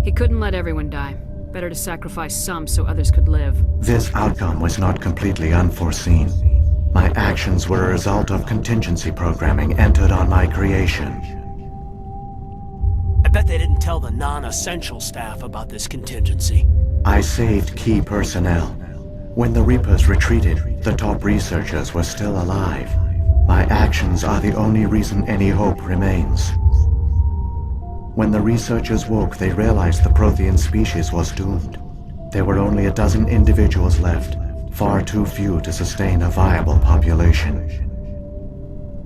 He couldn't let everyone die. Better to sacrifice some so others could live. This outcome was not completely unforeseen. My actions were a result of contingency programming entered on my creation. I bet they didn't tell the non-essential staff about this contingency. I saved key personnel. When the Reapers retreated, the top researchers were still alive. My actions are the only reason any hope remains. When the researchers woke, they realized the Prothean species was doomed. There were only a dozen individuals left, far too few to sustain a viable population.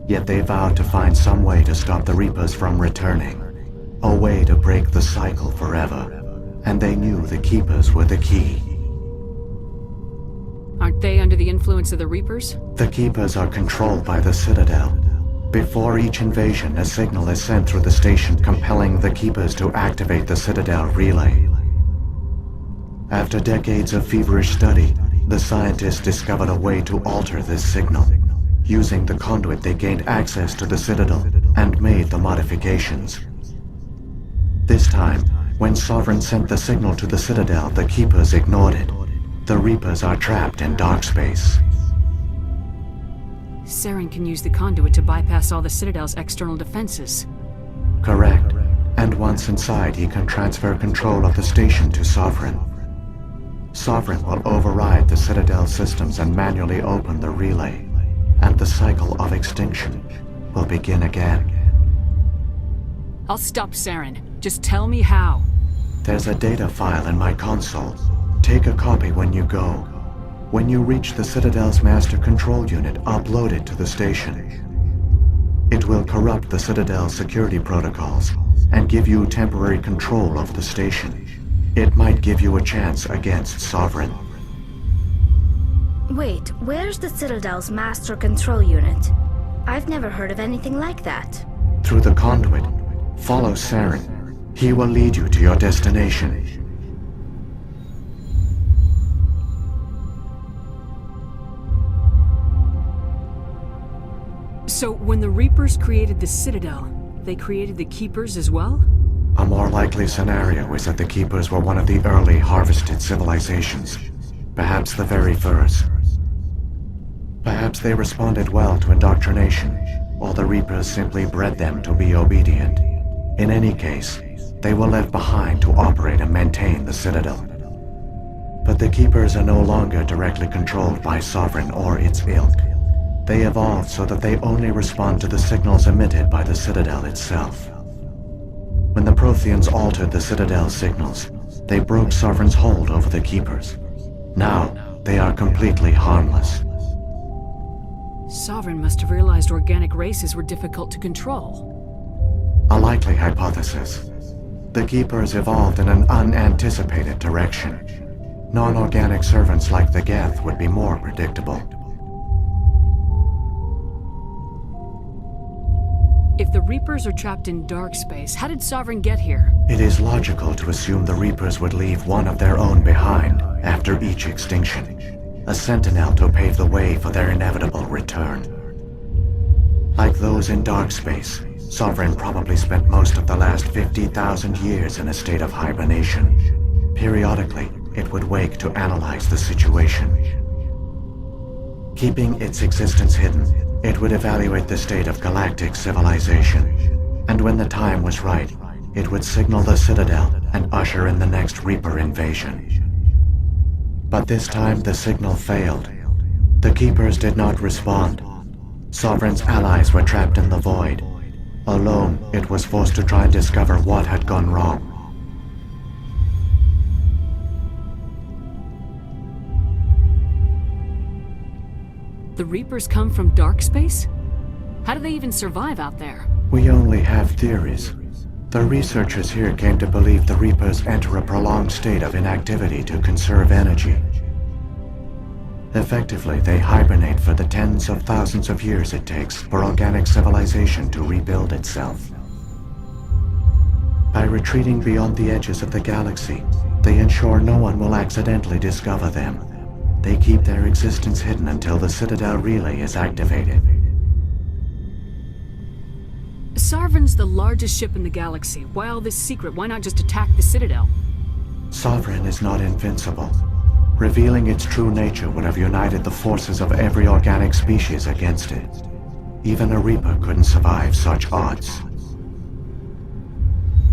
Yet they vowed to find some way to stop the Reapers from returning, a way to break the cycle forever. And they knew the Keepers were the key. Aren't they under the influence of the Reapers? The Keepers are controlled by the Citadel. Before each invasion, a signal is sent through the station compelling the Keepers to activate the Citadel relay. After decades of feverish study, the scientists discovered a way to alter this signal. Using the conduit, they gained access to the Citadel and made the modifications. This time, when Sovereign sent the signal to the Citadel, the Keepers ignored it. The Reapers are trapped in dark space. Saren can use the conduit to bypass all the Citadel's external defenses. Correct. And once inside, he can transfer control of the station to Sovereign. Sovereign will override the Citadel systems and manually open the relay, and the cycle of extinction will begin again. I'll stop Saren. Just tell me how. There's a data file in my console. Take a copy when you go. When you reach the Citadel's master control unit, upload it to the station. It will corrupt the Citadel's security protocols and give you temporary control of the station. It might give you a chance against Sovereign. Wait, where's the Citadel's master control unit? I've never heard of anything like that. Through the conduit, follow Saren. He will lead you to your destination. So, when the Reapers created the Citadel, they created the Keepers as well? A more likely scenario is that the Keepers were one of the early harvested civilizations. Perhaps the very first. Perhaps they responded well to indoctrination, or the Reapers simply bred them to be obedient. In any case, they were left behind to operate and maintain the Citadel. But the Keepers are no longer directly controlled by Sovereign or its ilk. They evolved so that they only respond to the signals emitted by the Citadel itself. When the Protheans altered the Citadel's signals, they broke Sovereign's hold over the Keepers. Now, they are completely harmless. Sovereign must have realized organic races were difficult to control. A likely hypothesis. The Keepers evolved in an unanticipated direction. Non-organic servants like the Geth would be more predictable. If the Reapers are trapped in dark space, how did Sovereign get here? It is logical to assume the Reapers would leave one of their own behind after each extinction. A sentinel to pave the way for their inevitable return. Like those in dark space, Sovereign probably spent most of the last 50,000 years in a state of hibernation. Periodically, it would wake to analyze the situation. Keeping its existence hidden, it would evaluate the state of galactic civilization. And when the time was right, it would signal the Citadel and usher in the next Reaper invasion. But this time the signal failed. The Keepers did not respond. Sovereign's allies were trapped in the void. Alone, it was forced to try and discover what had gone wrong. The Reapers come from dark space? How do they even survive out there? We only have theories. The researchers here came to believe the Reapers enter a prolonged state of inactivity to conserve energy. Effectively, they hibernate for the tens of thousands of years it takes for organic civilization to rebuild itself. By retreating beyond the edges of the galaxy, they ensure no one will accidentally discover them. They keep their existence hidden until the Citadel relay is activated. Sovereign's the largest ship in the galaxy. Why all this secret? Why not just attack the Citadel? Sovereign is not invincible. Revealing its true nature would have united the forces of every organic species against it. Even a Reaper couldn't survive such odds.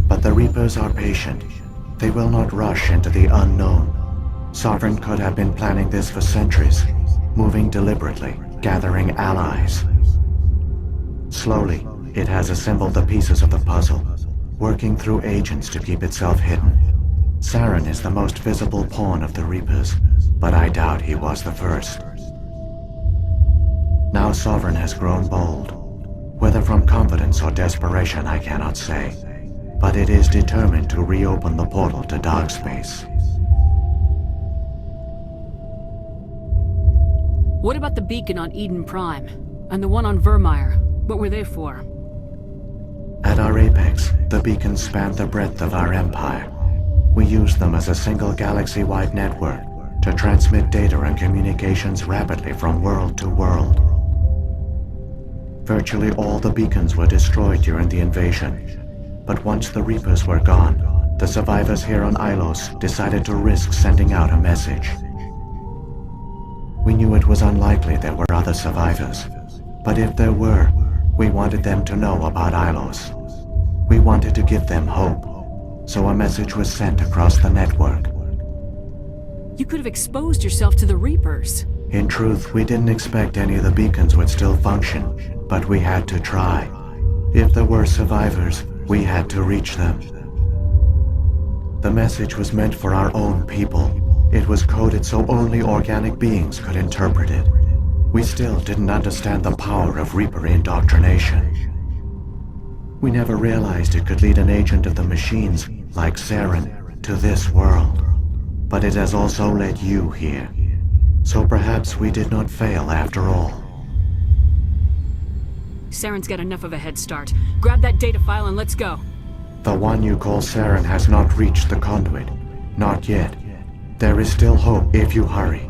But the Reapers are patient. They will not rush into the unknown. Sovereign could have been planning this for centuries, moving deliberately, gathering allies. Slowly, it has assembled the pieces of the puzzle, working through agents to keep itself hidden. Saren is the most visible pawn of the Reapers, but I doubt he was the first. Now Sovereign has grown bold. Whether from confidence or desperation, I cannot say. But it is determined to reopen the portal to dark space. What about the beacon on Eden Prime? And the one on Vermeer? What were they for? At our apex, the beacons spanned the breadth of our empire. We used them as a single galaxy-wide network to transmit data and communications rapidly from world to world. Virtually all the beacons were destroyed during the invasion, but once the Reapers were gone, the survivors here on Ilos decided to risk sending out a message. We knew it was unlikely there were other survivors, but if there were, we wanted them to know about Ilos. We wanted to give them hope, so a message was sent across the network. You could have exposed yourself to the Reapers. In truth, we didn't expect any of the beacons would still function, but we had to try. If there were survivors, we had to reach them. The message was meant for our own people. It was coded so only organic beings could interpret it. We still didn't understand the power of Reaper indoctrination. We never realized it could lead an agent of the machines, like Saren, to this world. But it has also led you here. So perhaps we did not fail after all. Saren's got enough of a head start. Grab that data file and let's go. The one you call Saren has not reached the conduit. Not yet. There is still hope if you hurry.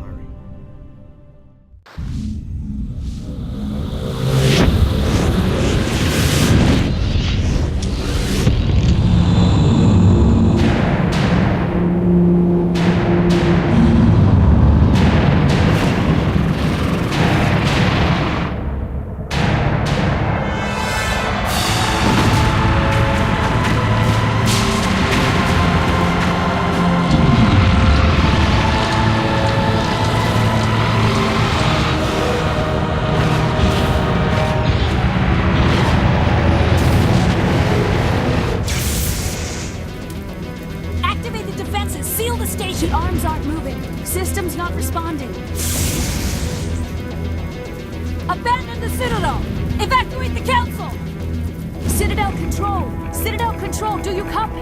Abandon the Citadel! Evacuate the Council! Citadel Control! Citadel Control, do you copy?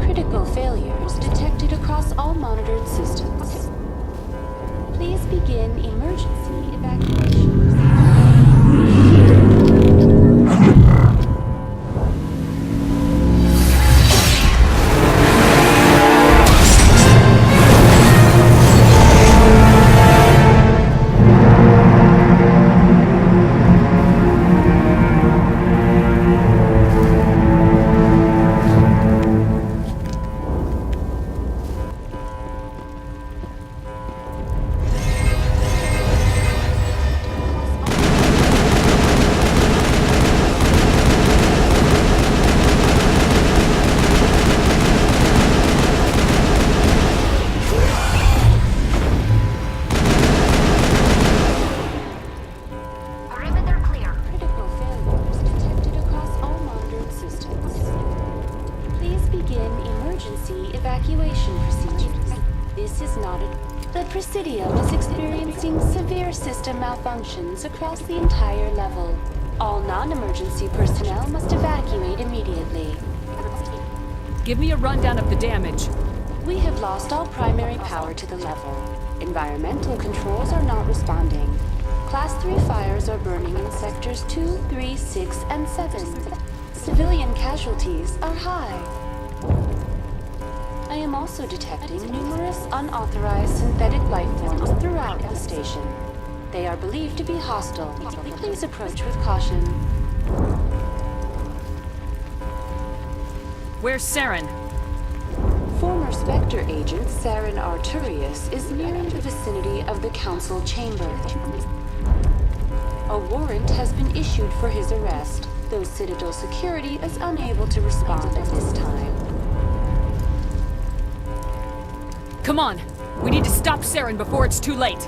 Critical failures detected across all monitored systems. Please begin emergency evacuation. Malfunctions across the entire level. All non-emergency personnel must evacuate immediately. Give me a rundown of the damage. We have lost all primary power to the level. Environmental controls are not responding. Class 3 fires are burning in sectors 2, 3, 6, and 7. Civilian casualties are high. am also detecting numerous unauthorized synthetic life forms throughout the station. They are believed to be hostile. Please approach with caution. Where's Saren? Former Spectre agent Saren Arturius is nearing the vicinity of the Council chamber. A warrant has been issued for his arrest, though Citadel security is unable to respond at this time. Come on! We need to stop Saren before it's too late!